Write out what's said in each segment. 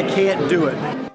can't do it.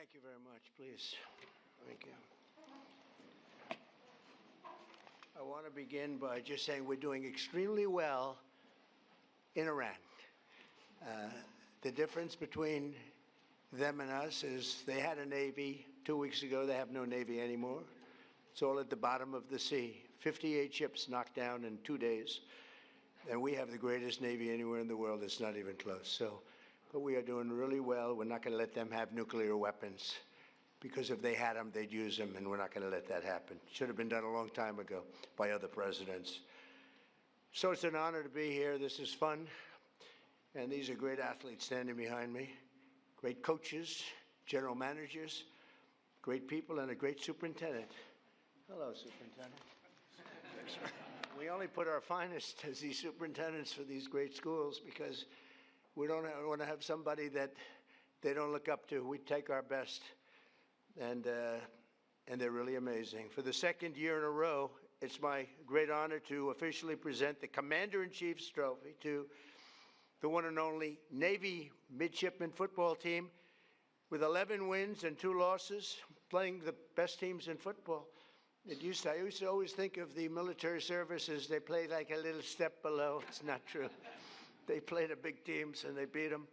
Thank you very much, please. Thank you. I want to begin by just saying we're doing extremely well in Iran. The difference between them and us is they had a Navy 2 weeks ago. They have no Navy anymore. It's all at the bottom of the sea. 58 ships knocked down in 2 days. And we have the greatest Navy anywhere in the world. It's not even close. But we are doing really well. We're not going to let them have nuclear weapons, because if they had them, they'd use them, and we're not going to let that happen. Should have been done a long time ago by other presidents. So it's an honor to be here. This is fun. And these are great athletes standing behind me, great coaches, general managers, great people, and a great superintendent. Hello, superintendent. We only put our finest as these superintendents for these great schools because we don't want to have somebody that they don't look up to. We take our best, and they're really amazing. For the second year in a row, it's my great honor to officially present the Commander-in-Chief's Trophy to the one and only Navy Midshipman football team with 11 wins and 2 losses, playing the best teams in football. I used to always think of the military services, they played like a little step below. It's not true. They played the big teams and they beat them.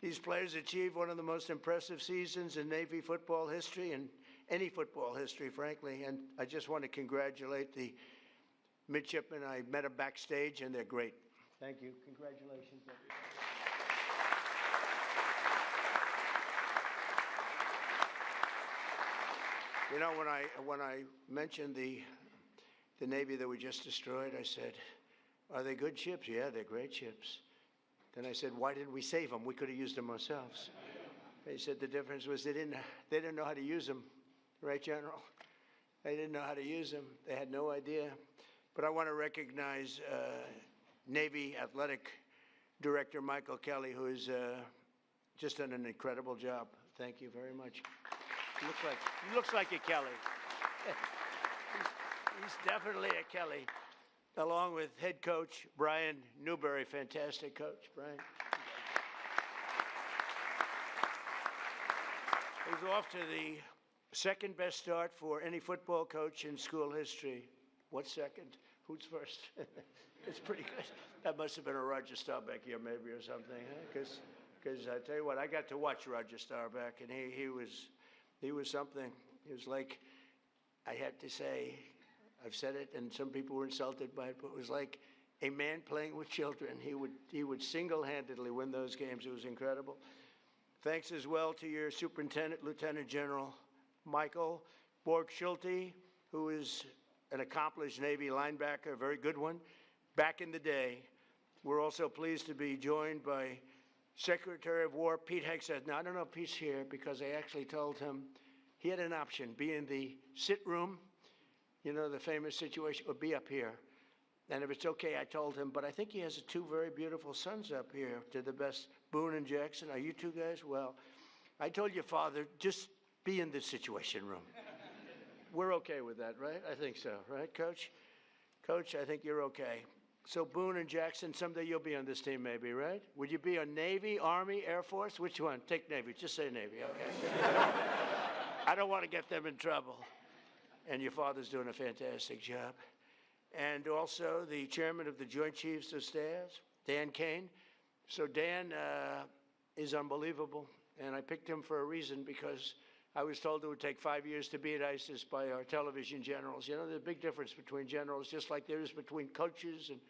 These players achieved one of the most impressive seasons in Navy football history and any football history, frankly. And I just want to congratulate the midshipmen. I met them backstage and they're great. Thank you. Congratulations, everybody. You know, when I mentioned the Navy that we just destroyed, I said, are they good ships? Yeah, they're great ships. Then I said, why didn't we save them? We could have used them ourselves. They said the difference was they didn't know how to use them. Right, General? They didn't know how to use them. They had no idea. But I want to recognize Navy Athletic Director Michael Kelly, who has just done an incredible job. Thank you very much. He looks like a Kelly. He's definitely a Kelly. Along with head coach Brian Newberry, fantastic coach, Brian. He's off to the second best start for any football coach in school history. What's second? Who's first? It's pretty good. That must have been a Roger Staubach here, maybe, or something. Because I tell you what, I got to watch Roger Staubach, and he was something. He was like, I had to say, I've said it, and some people were insulted by it, but it was like a man playing with children. He would single-handedly win those games. It was incredible. Thanks as well to your superintendent, Lieutenant General Michael Borg-Schulte, who is an accomplished Navy linebacker, a very good one, back in the day. We're also pleased to be joined by Secretary of War Pete Hegseth. Now, I don't know if Pete's here because I actually told him he had an option, be in the sit room, you know, the famous situation, or be up here. And if it's okay, I told him, but I think he has 2 very beautiful sons up here, to the best, Boone and Jackson. Are you 2 guys? Well, I told your father, just be in the situation room. We're okay with that, right? I think so, right, Coach? Coach, I think you're okay. So Boone and Jackson, someday you'll be on this team maybe, right? Would you be a Navy, Army, Air Force? Which one? Take Navy. Just say Navy, okay? I don't want to get them in trouble. And your father's doing a fantastic job. And also the chairman of the Joint Chiefs of Staff, Dan Kane. So Dan is unbelievable, and I picked him for a reason because I was told it would take 5 years to beat ISIS by our television generals. You know, there's a big difference between generals, just like there is between coaches and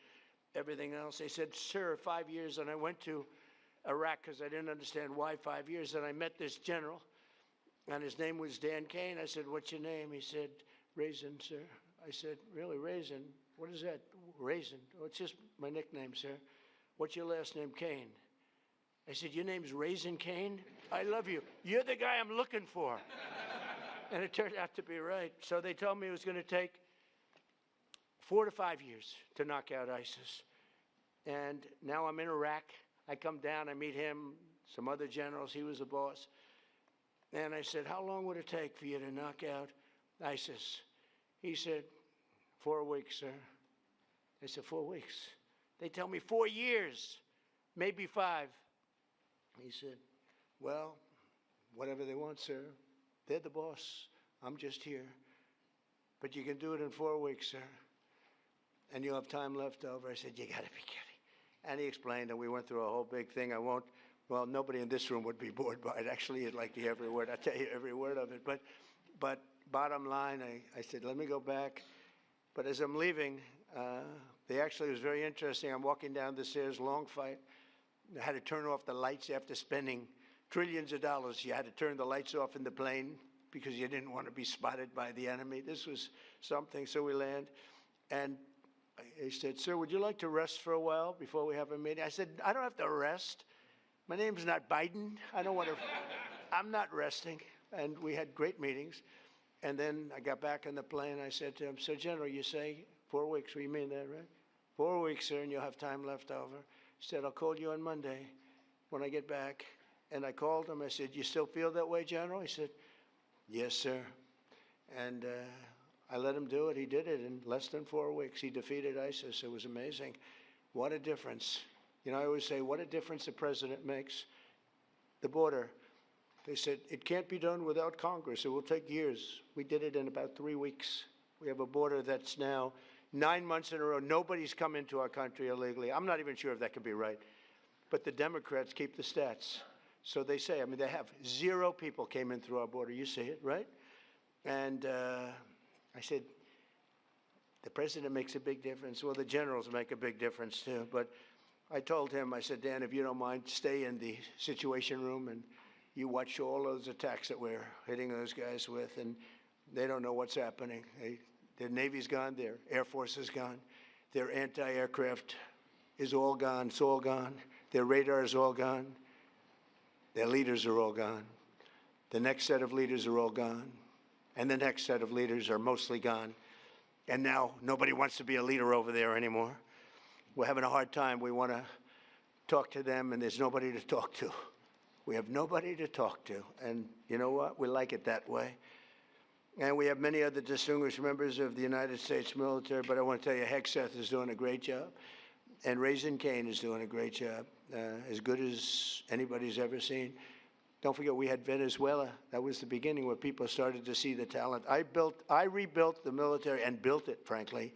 everything else. They said, sir, 5 years, and I went to Iraq because I didn't understand why 5 years, and I met this general. And his name was Dan Kane. I said, what's your name? He said, Raisin, sir. I said, really, Raisin? What is that? Raisin? Oh, it's just my nickname, sir. What's your last name? Kane. I said, your name's Raisin Kane? I love you. You're the guy I'm looking for. And it turned out to be right. So they told me it was going to take 4 to 5 years to knock out ISIS. And now I'm in Iraq. I come down, I meet him, some other generals. He was the boss. And I said, how long would it take for you to knock out ISIS? He said, 4 weeks, sir. I said, 4 weeks? They tell me 4 years, maybe 5. He said, well, Whatever they want, sir. They're the boss. I'm just here. But you can do it in 4 weeks, sir. And you'll have time left over. I said, you got to be kidding. And he explained, and we went through a whole big thing. Well, nobody in this room would be bored by it. Actually, you'd like to hear every word. I tell you every word of it. But bottom line, I said, let me go back. But as I'm leaving, it was very interesting. I'm walking down the stairs, long fight. I had to turn off the lights after spending trillions of dollars. You had to turn the lights off in the plane because you didn't want to be spotted by the enemy. This was something. So we land, and he said, sir, would you like to rest for a while before we have a meeting? I said, I don't have to rest. My name's not Biden. I don't want to, I'm not resting. And we had great meetings. And then I got back on the plane. I said to him, so General, you say 4 weeks. You mean that, right? 4 weeks, sir, and you'll have time left over. He said, I'll call you on Monday when I get back. And I called him. I said, you still feel that way, General? He said, yes, sir. And I let him do it. He did it in less than 4 weeks. He defeated ISIS. It was amazing. What a difference. You know, I always say, what a difference the president makes. The border. They said, it can't be done without Congress. It will take years. We did it in about 3 weeks. We have a border that's now 9 months in a row. Nobody's come into our country illegally. I'm not even sure if that could be right. But the Democrats keep the stats. So they say, I mean, they have 0 people came in through our border. You see it, right? And I said, the president makes a big difference. Well, the generals make a big difference too. But I told him, I said, Dan, if you don't mind, stay in the Situation Room and you watch all those attacks that we're hitting those guys with, and they don't know what's happening. Their Navy's gone, their Air Force is gone, their anti-aircraft is all gone, it's all gone, their radar is all gone, their leaders are all gone, the next set of leaders are all gone, and the next set of leaders are mostly gone. And now nobody wants to be a leader over there anymore. We're having a hard time. We want to talk to them, and there's nobody to talk to. We have nobody to talk to, and you know what? We like it that way. And we have many other distinguished members of the United States military, but I want to tell you, Hegseth is doing a great job, and Raising Cane is doing a great job, as good as anybody's ever seen. Don't forget, we had Venezuela. That was the beginning where people started to see the talent. I rebuilt the military and built it, frankly,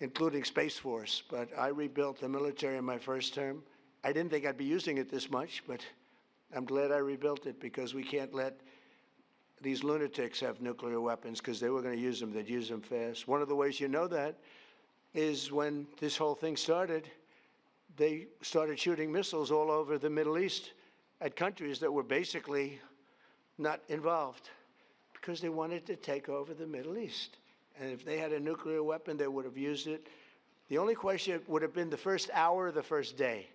including Space Force, but I rebuilt the military in my first term. I didn't think I'd be using it this much, but I'm glad I rebuilt it because we can't let these lunatics have nuclear weapons because they were going to use them. They'd use them fast. One of the ways you know that is when this whole thing started, they started shooting missiles all over the Middle East at countries that were basically not involved because they wanted to take over the Middle East. And if they had a nuclear weapon, they would have used it. The only question would have been the first hour or the first day.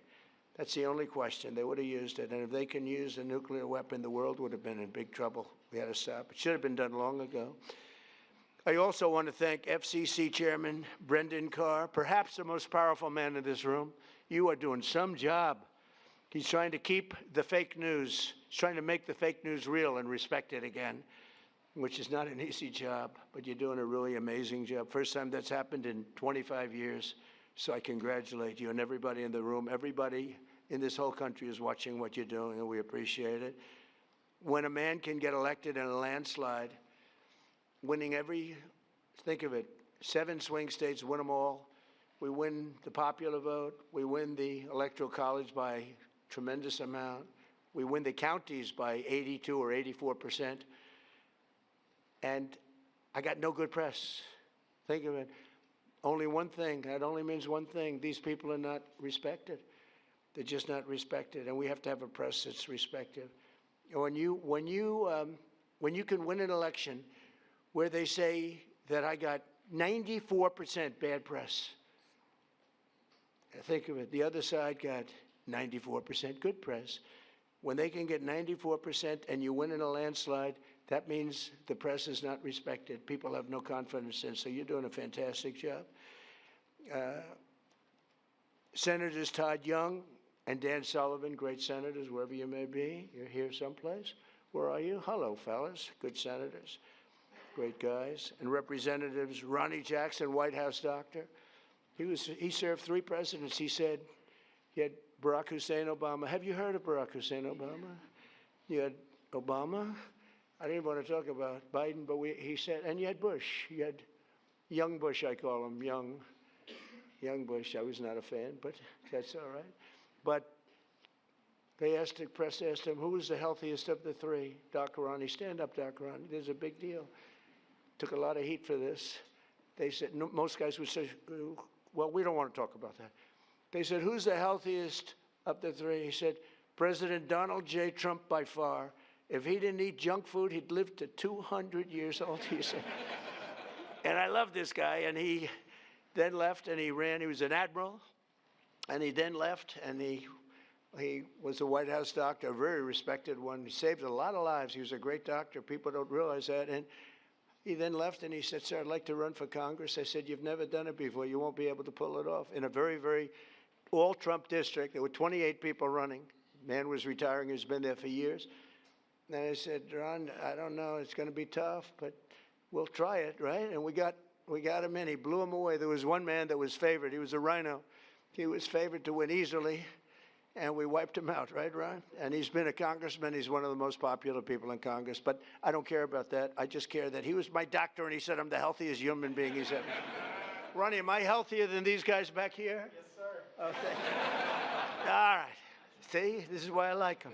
That's the only question. They would have used it. And if they can use a nuclear weapon, the world would have been in big trouble. We had to stop. It should have been done long ago. I also want to thank FCC Chairman Brendan Carr, perhaps the most powerful man in this room. You are doing some job. He's trying to keep the fake news. He's trying to make the fake news real and respected again, which is not an easy job, but you're doing a really amazing job. First time that's happened in 25 years. So I congratulate you and everybody in the room. Everybody in this whole country is watching what you're doing, and we appreciate it. When a man can get elected in a landslide, winning think of it, 7 swing states, win them all. We win the popular vote. We win the Electoral College by a tremendous amount. We win the counties by 82 or 84%. And I got no good press. Think of it. Only one thing, that only means one thing. These people are not respected. They're just not respected, and we have to have a press that's respected. When you can win an election where they say that I got 94% bad press, think of it, the other side got 94% good press. When they can get 94% and you win in a landslide, that means the press is not respected. People have no confidence in, so you're doing a fantastic job. Senators Todd Young and Dan Sullivan, great senators, wherever you may be. You're here someplace. Where are you? Hello, fellas. Good senators. Great guys. And Representatives Ronnie Jackson, White House doctor. He served 3 presidents. He said he had Barack Hussein Obama. Have you heard of Barack Hussein Obama? You had Obama. I didn't want to talk about Biden, but he said, and you had Bush. You had young Bush, I call him, young Bush. I was not a fan, but that's all right. But the press asked him, who was the healthiest of the three? Doc Ronnie, stand up, Doc Ronnie. There's a big deal. Took a lot of heat for this. They said, no, most guys would say, well, we don't want to talk about that. They said, who's the healthiest of the three? He said, President Donald J. Trump by far. If he didn't eat junk food, he'd live to 200 years old, he said. And I love this guy, and he then left and he ran. He was an admiral, and he then left, and he was a White House doctor, a very respected one. He saved a lot of lives. He was a great doctor. People don't realize that. And he then left, and he said, sir, I'd like to run for Congress. I said, you've never done it before. You won't be able to pull it off. In a very, very all-Trump district, there were 28 people running. Man was retiring. He's been there for years. And I said, Ron, I don't know. It's going to be tough, but we'll try it, right? And we got him in. He blew him away. There was one man that was favored. He was a rhino. He was favored to win easily, and we wiped him out, right, Ron? And he's been a congressman. He's one of the most popular people in Congress. But I don't care about that. I just care that he was my doctor, and he said I'm the healthiest human being he's ever. Ronnie, am I healthier than these guys back here? Yes, sir. Oh, thank you. All right. See, this is why I like him.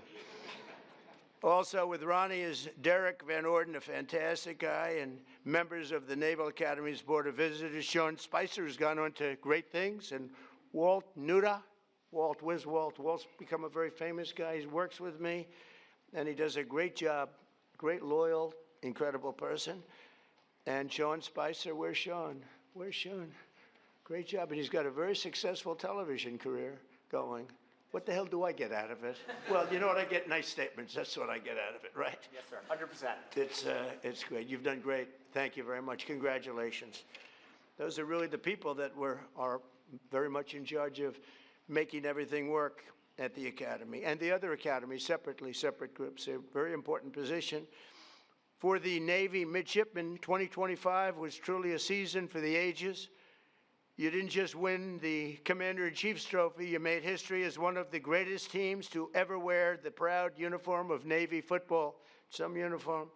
Also with Ronnie is Derek Van Orden, a fantastic guy, and members of the Naval Academy's Board of Visitors. Sean Spicer has gone on to great things, and Walt Nuda. Walt, where's Walt? Walt's become a very famous guy. He works with me, and he does a great job. Great, loyal, incredible person. And Sean Spicer, where's Sean? Where's Sean? Great job, and he's got a very successful television career going. What the hell do I get out of it? Well, you know what? I get nice statements. That's what I get out of it, right? Yes, sir. 100%. It's great. You've done great. Thank you very much. Congratulations. Those are really the people that are very much in charge of making everything work at the Academy. And the other academies, separate groups, a very important position. For the Navy midshipmen, 2025 was truly a season for the ages. You didn't just win the Commander-in-Chief's trophy, you made history as one of the greatest teams to ever wear the proud uniform of Navy football, some uniform.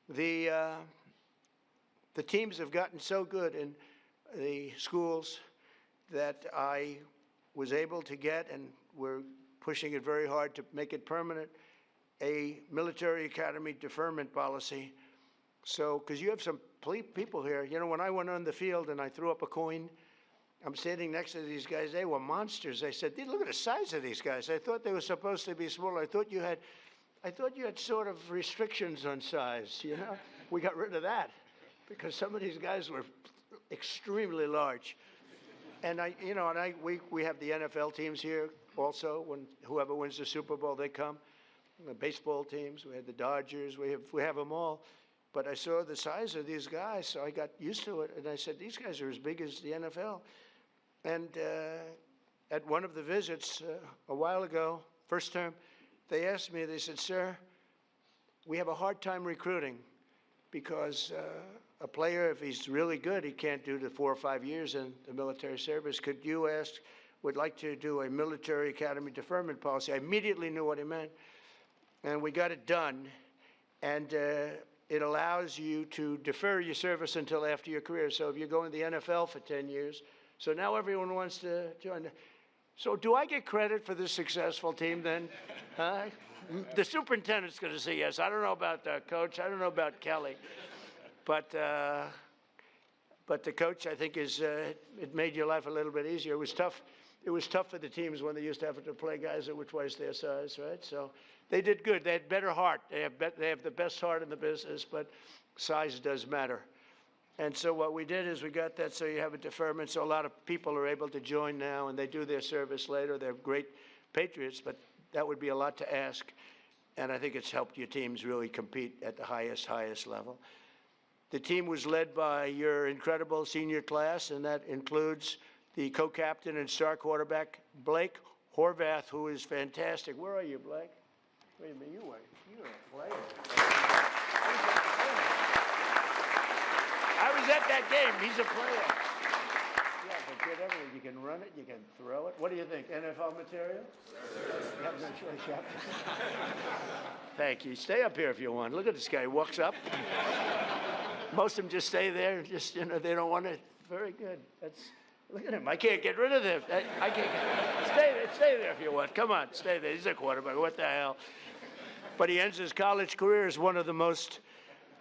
The teams have gotten so good in the schools that I was able to get, and we're pushing it very hard to make it permanent, a military academy deferment policy. So, because you have some people here, you know, when I went on the field and I threw up a coin, I'm standing next to these guys. They were monsters. I said, look at the size of these guys. I thought they were supposed to be smaller. I thought you had sort of restrictions on size, you know? We got rid of that because some of these guys were extremely large. And we have the NFL teams here also. When whoever wins the Super Bowl, they come. The baseball teams, we had the Dodgers, we have them all. But I saw the size of these guys, so I got used to it. And I said, these guys are as big as the NFL. And at one of the visits a while ago, first term, they asked me, they said, sir, we have a hard time recruiting because a player, if he's really good, he can't do the 4 or 5 years in the military service. Could you would like to do a military academy deferment policy? I immediately knew what he meant. And we got it done. And it allows you to defer your service until after your career. So if you're going to the NFL for 10 years, so now everyone wants to join. So do I get credit for this successful team then? The superintendent's going to say yes. I don't know about the coach. I don't know about Kelly. But the coach, I think, it made your life a little bit easier. It was tough. It was tough for the teams when they used to have to play guys that were twice their size, right? So they did good. They had better heart. They have the best heart in the business, but size does matter. And so what we did is we got that so you have a deferment, so a lot of people are able to join now, and they do their service later. They're great patriots, but that would be a lot to ask. And I think it's helped your teams really compete at the highest level. The team was led by your incredible senior class, and that includes the co-captain and star quarterback, Blake Horvath, who is fantastic. Where are you, Blake? Wait a minute, you were a player. I was at that game. He's a player. Yeah, but get everything. You can run it, you can throw it. What do you think? NFL material? Sure. Thank you. Stay up here if you want. Look at this guy. He walks up. Most of them just stay there. Just, they don't want to. Very good. Look at him. I can't get rid of him. I can't stay there if you want. Come on, stay there. He's a quarterback. What the hell? But he ends his college career as one of the most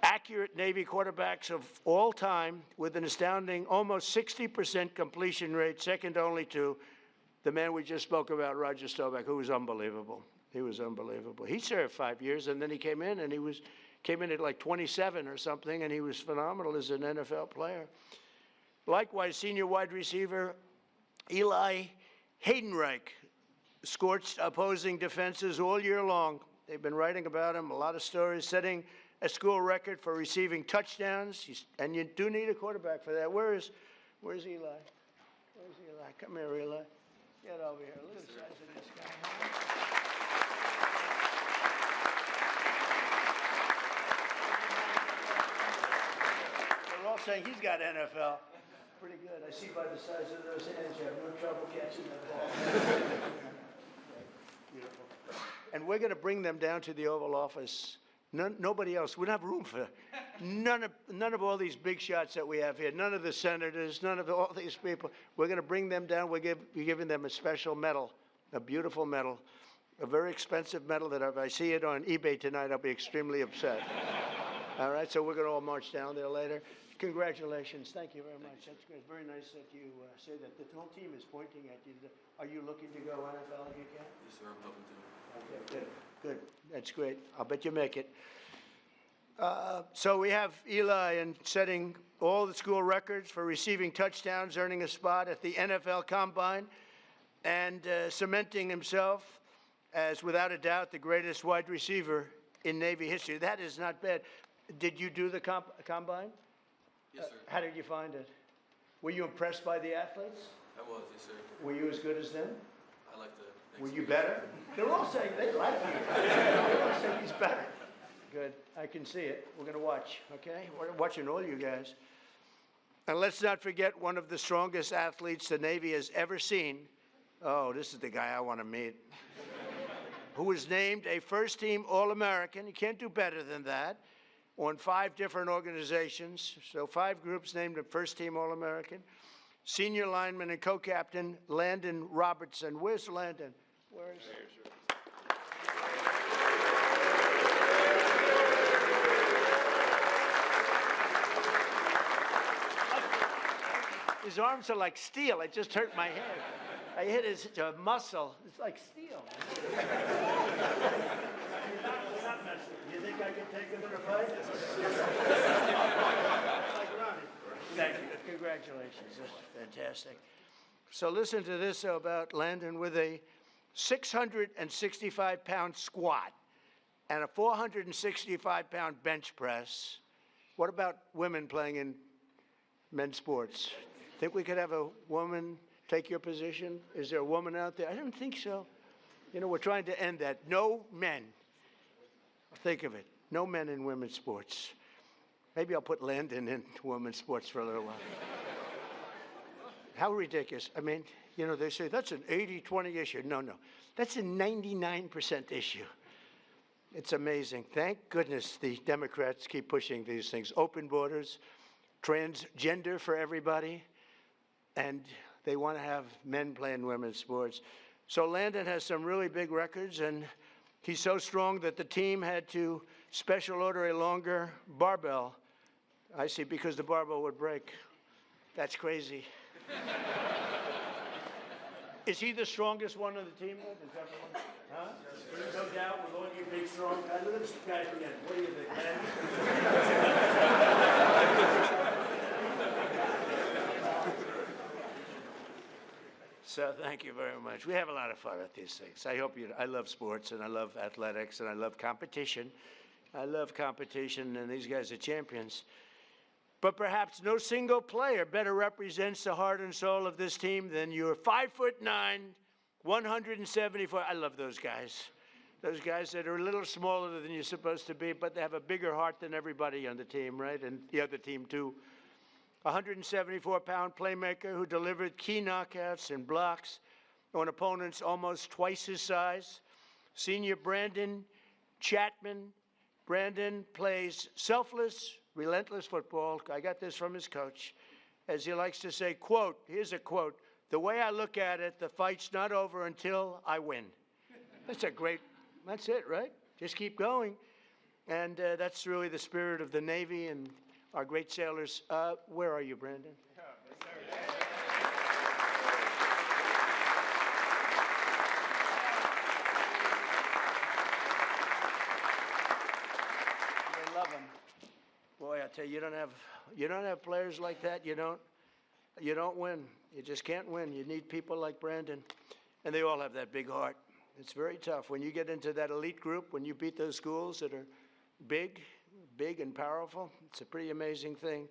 accurate Navy quarterbacks of all time, with an astounding almost 60% completion rate, second only to the man we just spoke about, Roger Staubach, who was unbelievable. He was unbelievable. He served 5 years, and then he came in, and came in at like 27 or something, and he was phenomenal as an NFL player. Likewise, senior wide receiver Eli Haydenreich scorched opposing defenses all year long. They've been writing about him, a lot of stories, setting a school record for receiving touchdowns, and you do need a quarterback for that. Where's Eli? Where's Eli? Come here, Eli. Get over here. Look at the size of this guy. They're all saying he's got NFL. Pretty good. I see by the size of those hands you have no trouble catching that ball. Beautiful. And we're going to bring them down to the Oval Office. Nobody else. We don't have room for none of all these big shots that we have here. None of the senators, none of all these people. We're going to bring them down. We're giving them a special medal, a beautiful medal, a very expensive medal that if I see it on eBay tonight, I'll be extremely upset. All right, so we're going to all march down there later. Congratulations. Thank you very much. That's good. Very nice that you say that. The whole team is pointing at you. Are you looking to go NFL if you can? Yes, sir. I'm hoping to. Okay, good. Good. That's great. I'll bet you make it. So we have Eli and setting all the school records for receiving touchdowns, earning a spot at the NFL Combine, and cementing himself as, without a doubt, the greatest wide receiver in Navy history. That is not bad. Did you do the Combine? Yes, sir. How did you find it? Were you impressed by the athletes? I was, yes, sir. Were you as good as them? I like the. Were you better? They're all saying they like you. They're all saying he's better. Good. I can see it. We're going to watch, okay? We're watching all you guys. And let's not forget one of the strongest athletes the Navy has ever seen. Oh, this is the guy I want to meet. Who was named a first-team All-American. You can't do better than that. On 5 different organizations. So 5 groups named a first-team All-American. Senior lineman and co-captain Landon Robertson. Where's Landon? Where's his arms are like steel. It just hurt my head. I hit his muscle. It's like steel. You think I can take him in a fight? Thank you. Congratulations. That's fantastic. So listen to this about Landon with a 665-pound squat and a 465-pound bench press. What about women playing in men's sports? Think we could have a woman take your position? Is there a woman out there? I don't think so. You know, we're trying to end that. No men. Think of it. No men in women's sports. Maybe I'll put Landon in women's sports for a little while. How ridiculous. I mean, you know, they say that's an 80-20 issue. No. That's a 99% issue. It's amazing. Thank goodness the Democrats keep pushing these things. Open borders, transgender for everybody, and they want to have men playing women's sports. So Landon has some really big records, and he's so strong that the team had to special order a longer barbell. I see, because the barbell would break. That's crazy. Is he the strongest one of the team? Huh? No doubt with all you big, strong guys. Look at this guy again. What do you think, man? So thank you very much. We have a lot of fun at these things. I love sports, and I love athletics, and I love competition. I love competition, and these guys are champions. But perhaps no single player better represents the heart and soul of this team than your 5'9", 174. I love those guys. Those guys that are a little smaller than you're supposed to be, but they have a bigger heart than everybody on the team, right? And the other team, too. 174-pound playmaker who delivered key knockouts and blocks on opponents almost twice his size. Senior Brandon Chapman. Brandon plays selfless, relentless football. I got this from his coach. As he likes to say, quote, here's a quote, "The way I look at it, the fight's not over until I win." That's it, right? Just keep going. And that's really the spirit of the Navy and our great sailors. Where are you, Brandon? They love him. Boy, I tell you, you don't have players like that. You don't win. You just can't win. You need people like Brandon, and they all have that big heart. It's very tough when you get into that elite group. When you beat those schools that are big and powerful, it's a pretty amazing thing.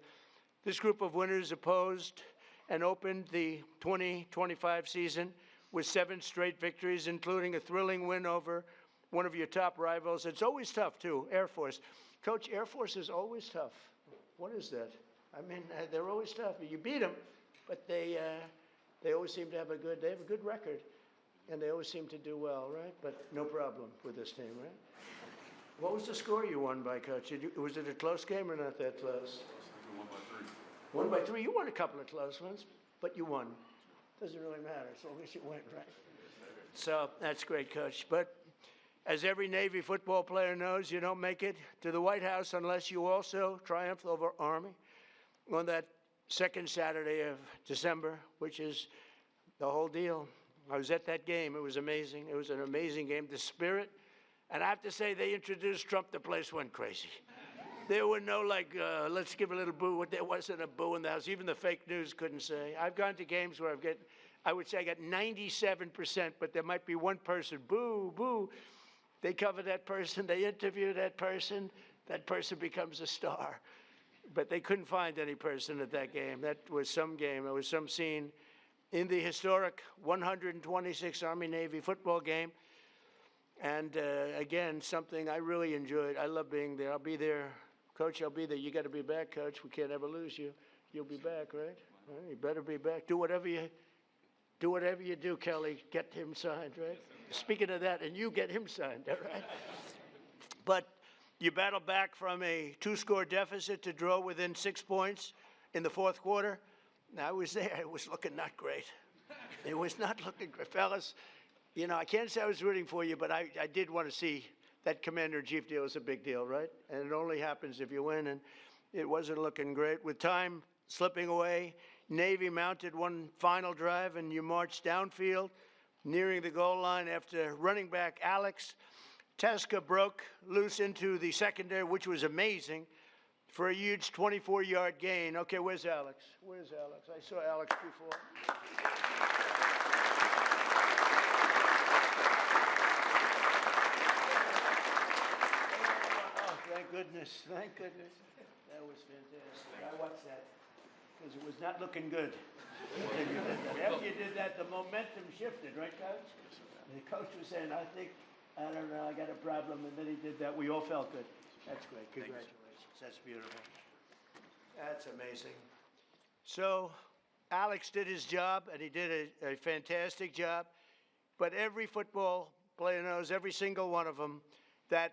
This group of winners opposed and opened the 2025 season with 7 straight victories, including a thrilling win over one of your top rivals. It's always tough, too, Air Force. Coach, Air Force is always tough. What is that? I mean, they're always tough. You beat them, but they always seem to have a good record, and they always seem to do well, right? But no problem with this team, right? What was the score you won by, Coach? Was it a close game or not that close? We won by 3. 1 by 3. You won a couple of close ones, but you won. Doesn't really matter as long as you win, right? So that's great, Coach. But as every Navy football player knows, you don't make it to the White House unless you also triumph over Army on that second Saturday of December, which is the whole deal. I was at that game. It was amazing. It was an amazing game. The spirit. And I have to say, they introduced Trump, the place went crazy. There were no, let's give a little boo. There wasn't a boo in the house. Even the fake news couldn't say. I've gone to games where I would say I got 97%, but there might be one person, boo, boo. They cover that person. They interview that person. That person becomes a star. But they couldn't find any person at that game. That was some game. It was some scene in the historic 126 Army-Navy football game. And again, something I really enjoyed. I love being there. I'll be there. Coach, I'll be there. You got to be back, Coach. We can't ever lose you. You'll be back, right? All right, you better be back. Do whatever you do, Kelly. Get him signed, right? Speaking of that, and you get him signed, all right? But you battle back from a 2-score deficit to draw within 6 points in the fourth quarter. Now, I was there. It was looking not great. It was not looking great. Fellas, you know, I can't say I was rooting for you, but I did want to see that commander-in-chief deal. Is a big deal, right? And it only happens if you win, and it wasn't looking great. With time slipping away, Navy mounted one final drive, and you marched downfield, nearing the goal line after running back Alex Teska broke loose into the secondary, which was amazing, for a huge 24-yard gain. Okay, where's Alex? Where's Alex? I saw Alex before. Thank goodness. Thank goodness. That was fantastic. I watched that because it was not looking good. After you did that, the momentum shifted, right, Coach? And the coach was saying, I don't know, I got a problem. And then he did that. We all felt good. That's great. Congratulations. That's beautiful. That's amazing. So Alex did his job, and he did a fantastic job. But every football player knows, every single one of them, that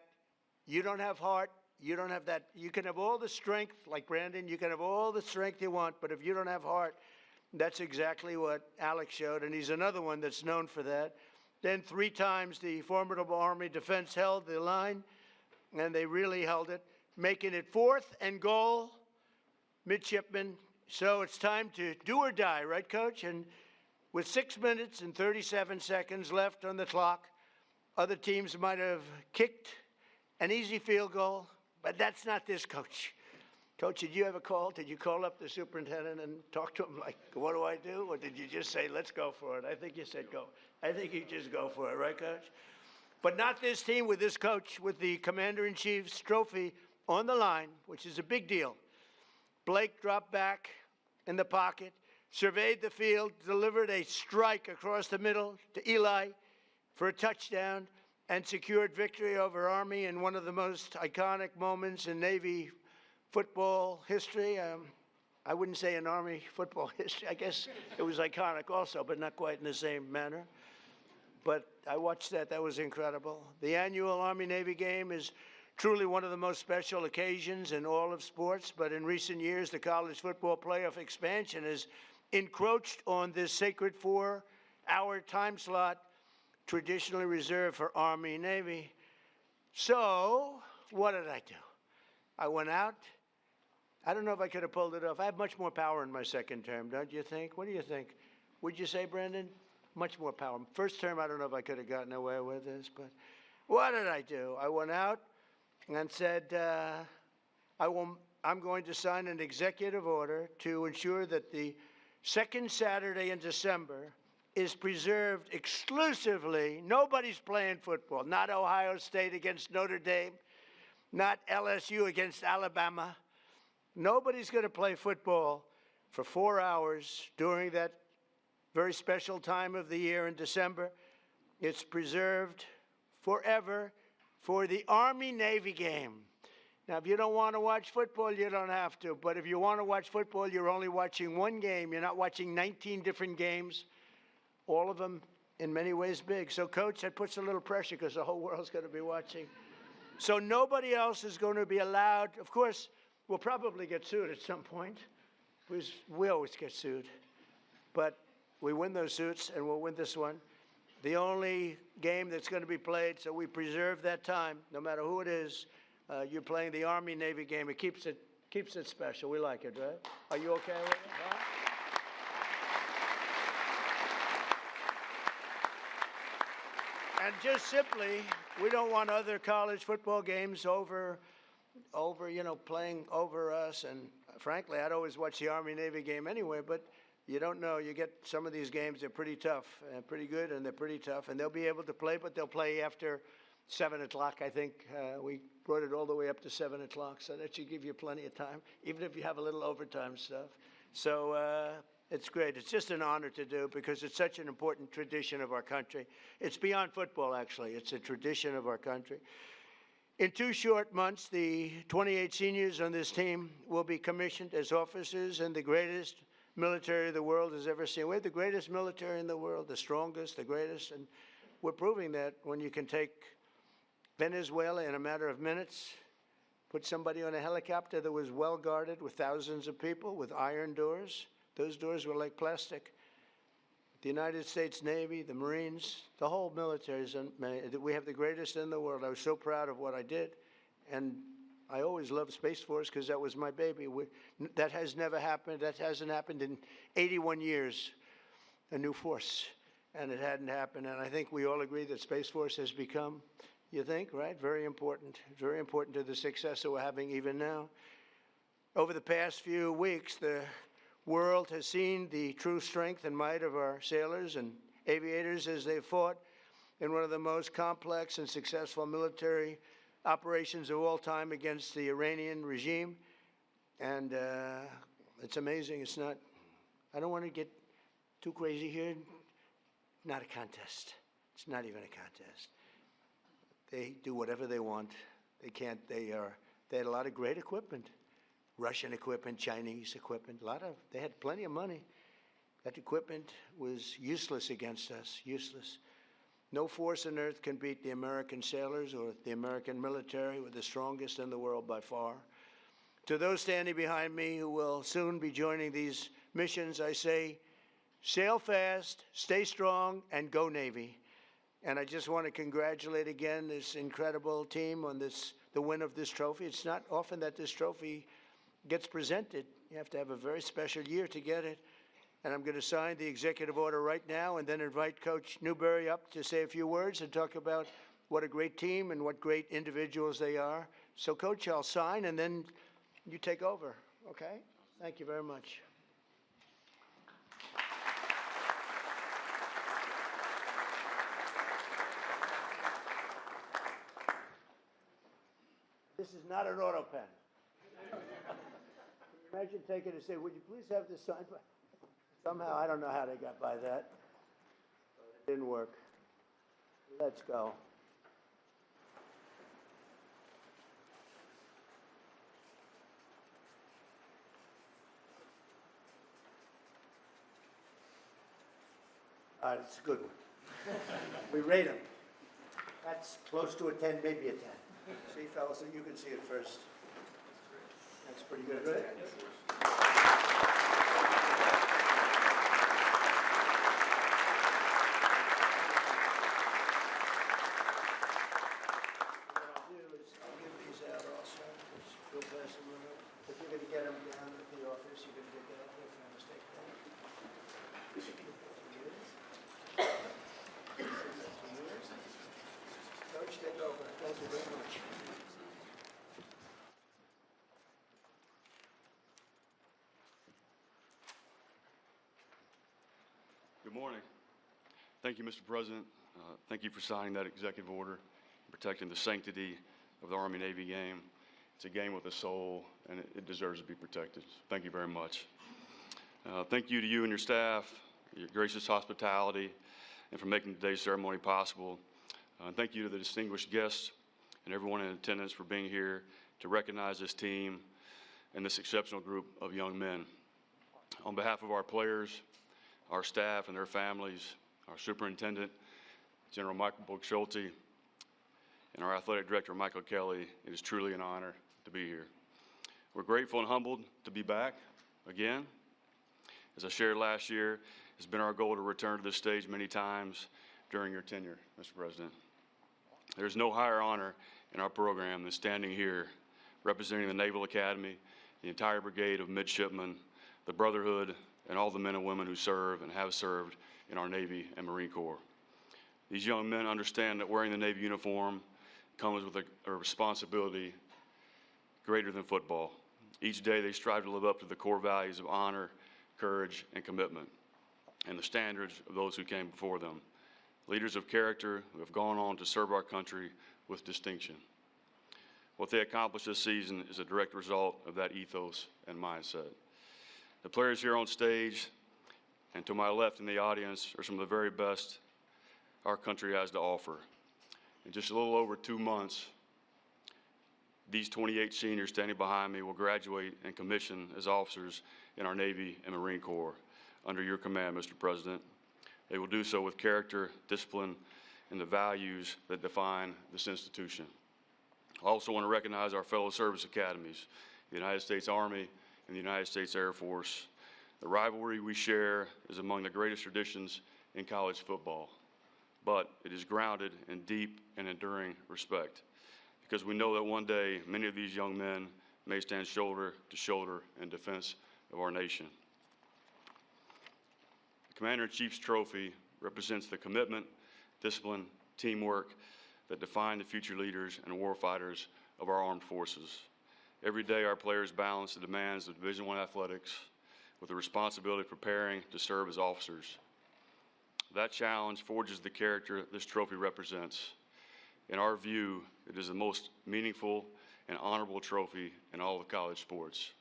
you don't have heart, you don't have that. You can have all the strength, like Brandon, you can have all the strength you want, but if you don't have heart, that's exactly what Alex showed, and he's another one that's known for that. Then 3 times the formidable Army defense held the line, and they really held it, making it 4th and goal, midshipmen. So it's time to do or die, right, Coach? And with 6 minutes and 37 seconds left on the clock, other teams might have kicked an easy field goal, but that's not this, Coach. Coach, did you have a call? Did you call up the superintendent and talk to him like, what do I do? Or did you just say, let's go for it? I think you said go. I think you just go for it, right, Coach? But not this team with this coach, with the Commander-in-Chief's trophy on the line, which is a big deal. Blake dropped back in the pocket, surveyed the field, delivered a strike across the middle to Eli for a touchdown, and secured victory over Army in one of the most iconic moments in Navy football history. I wouldn't say in Army football history. I guess it was iconic also, but not quite in the same manner. But I watched that. That was incredible. The annual Army-Navy game is truly one of the most special occasions in all of sports, but in recent years, the college football playoff expansion has encroached on this sacred 4-hour time slot traditionally reserved for Army-Navy. So, what did I do? I went out. I don't know if I could have pulled it off. I have much more power in my second term, don't you think? What do you think? Would you say, Brendan? Much more power. First term, I don't know if I could have gotten away with this, but what did I do? I went out and said, I'm going to sign an executive order to ensure that the second Saturday in December is preserved exclusively. Nobody's playing football. Not Ohio State against Notre Dame, not LSU against Alabama. Nobody's going to play football for 4 hours during that very special time of the year in December. It's preserved forever for the Army-Navy game. Now, if you don't want to watch football, you don't have to. But if you want to watch football, you're only watching one game. You're not watching 19 different games, all of them in many ways big. So, Coach, that puts a little pressure because the whole world's going to be watching. So nobody else is going to be allowed. Of course, we'll probably get sued at some point, because we always get sued. But we win those suits, and we'll win this one. The only game that's going to be played, so we preserve that time, no matter who it is. You're playing the Army-Navy game. It keeps it special. We like it, right? Are you okay with it? Huh? And just simply, we don't want other college football games over, playing over us. And frankly, I'd always watch the Army-Navy game anyway, but you don't know. You get some of these games, they're pretty tough, and pretty good, and they're pretty tough. And they'll be able to play, but they'll play after 7 o'clock, I think. We brought it all the way up to 7 o'clock, so that should give you plenty of time, even if you have a little overtime stuff. So it's great. It's just an honor to do because it's such an important tradition of our country. It's beyond football, actually. It's a tradition of our country. In 2 short months, the 28 seniors on this team will be commissioned as officers in the greatest military the world has ever seen. We're the greatest military in the world, the strongest, the greatest, and we're proving that when you can take Venezuela in a matter of minutes, put somebody on a helicopter that was well guarded with thousands of people with iron doors. Those doors were like plastic. The United States Navy, the Marines, the whole military, we have the greatest in the world. I was so proud of what I did, and I always loved Space Force because that was my baby. That has never happened. That hasn't happened in 81 years, a new force, and it hadn't happened. And I think we all agree that Space Force has become, you think, right? Very important to the success that we're having even now. Over the past few weeks, the world has seen the true strength and might of our sailors and aviators as they fought in one of the most complex and successful military operations of all time against the Iranian regime. And it's amazing. It's not, I don't want to get too crazy here. Not a contest. It's not even a contest. They do whatever they want. They had a lot of great equipment. Russian equipment, Chinese equipment, they had plenty of money. That equipment was useless against us, useless. No force on earth can beat the American sailors or the American military. We're the strongest in the world by far. To those standing behind me who will soon be joining these missions, I say, sail fast, stay strong, and go Navy. And I just want to congratulate again this incredible team on the win of this trophy. It's not often that this trophy gets presented. You have to have a very special year to get it. And I'm going to sign the executive order right now and then invite Coach Newberry up to say a few words and talk about what a great team and what great individuals they are. So, Coach, I'll sign and then you take over, okay? Thank you very much. This is not an auto pen. Imagine taking it and say, would you please have this signed? Somehow, I don't know how they got by that. It didn't work. Let's go. All right, it's a good one. We rate them. That's close to a 10, maybe a 10. See, fellas, you can see it first. That's pretty good, right? What I'll do is I'll give these out also, because Bill passed them around. But you're going to get them down at the office. You're going to get that up there for a mistake. Coach, take over. Thank you very much. Good morning. Thank you, Mr. President. Thank you for signing that executive order, protecting the sanctity of the Army-Navy game. It's a game with a soul, and it deserves to be protected. Thank you very much. Thank you to you and your staff, your gracious hospitality, and for making today's ceremony possible. And thank you to the distinguished guests and everyone in attendance for being here to recognize this team and this exceptional group of young men. On behalf of our players, our staff and their families, our superintendent, General Michael Bugschulte, and our athletic director, Michael Kelly, it is truly an honor to be here. We're grateful and humbled to be back again. As I shared last year, it's been our goal to return to this stage many times during your tenure, Mr. President. There's no higher honor in our program than standing here representing the Naval Academy, the entire brigade of midshipmen, the Brotherhood, and all the men and women who serve and have served in our Navy and Marine Corps. These young men understand that wearing the Navy uniform comes with a responsibility greater than football. Each day they strive to live up to the core values of honor, courage, and commitment, and the standards of those who came before them. Leaders of character who have gone on to serve our country with distinction. What they accomplished this season is a direct result of that ethos and mindset. The players here on stage and to my left in the audience are some of the very best our country has to offer. In just a little over 2 months, these 28 seniors standing behind me will graduate and commission as officers in our Navy and Marine Corps under your command, Mr. President. They will do so with character, discipline, and the values that define this institution. I also want to recognize our fellow service academies, the United States Army and the United States Air Force. The rivalry we share is among the greatest traditions in college football, but it is grounded in deep and enduring respect, because we know that one day many of these young men may stand shoulder to shoulder in defense of our nation. The Commander-in-Chief's trophy represents the commitment, discipline, teamwork that define the future leaders and warfighters of our armed forces. Every day our players balance the demands of Division I athletics with the responsibility of preparing to serve as officers. That challenge forges the character this trophy represents. In our view, it is the most meaningful and honorable trophy in all of college sports.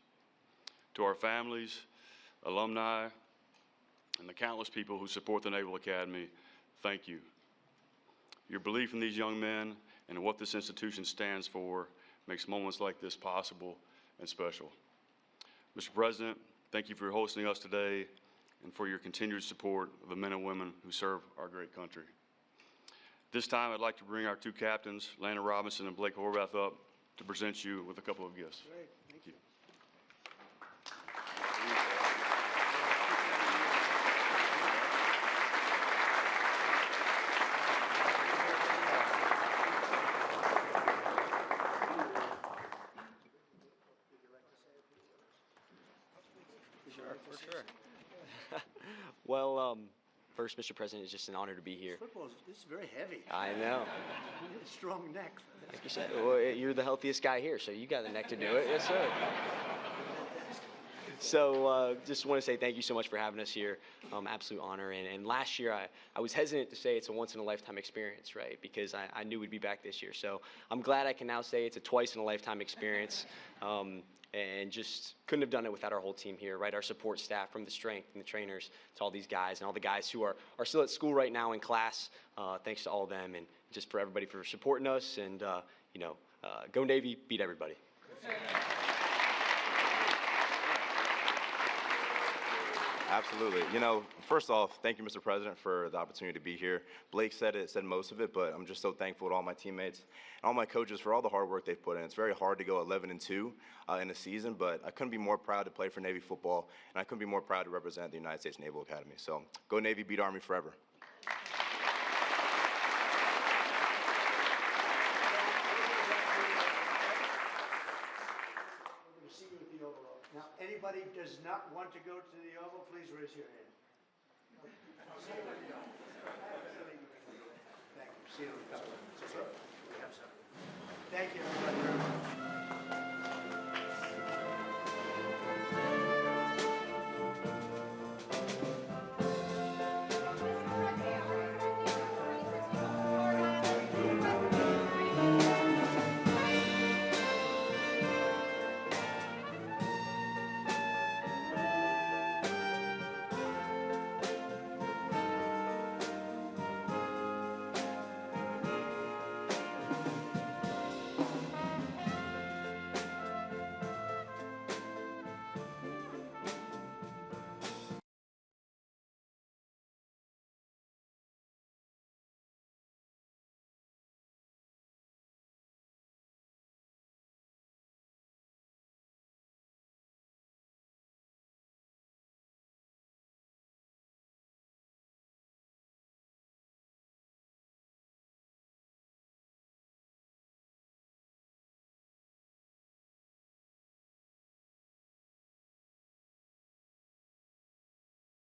To our families, alumni, and the countless people who support the Naval Academy, thank you. Your belief in these young men and what this institution stands for makes moments like this possible and special. Mr. President, thank you for hosting us today and for your continued support of the men and women who serve our great country. This time, I'd like to bring our two captains, Landon Robinson and Blake Horvath, up to present you with a couple of gifts. Great. Thank you. For sure. Well, first, Mr. President, it's just an honor to be here. Football is very heavy. I know. You have a strong neck. Like you said, well, you're the healthiest guy here, so you got the neck to do it. Yes, sir. So just want to say thank you so much for having us here. Absolute honor. And last year, I was hesitant to say it's a once-in-a-lifetime experience, right, because I knew we'd be back this year. So I'm glad I can now say it's a twice-in-a-lifetime experience. And just couldn't have done it without our whole team here, right? Our support staff, from the strength and the trainers to all these guys and all the guys who are still at school right now in class. Thanks to all of them, and just for everybody for supporting us. And, go Navy, beat everybody. Absolutely. You know, first off, thank you, Mr. President, for the opportunity to be here. Blake said most of it, but I'm just so thankful to all my teammates and all my coaches for all the hard work they've put in. It's very hard to go 11-2 in a season, but I couldn't be more proud to play for Navy football, and I couldn't be more proud to represent the United States Naval Academy. So go Navy, beat Army forever. Now, anybody does not want to go to the Oval, please raise your hand. Thank you. See you. Thank you, everybody.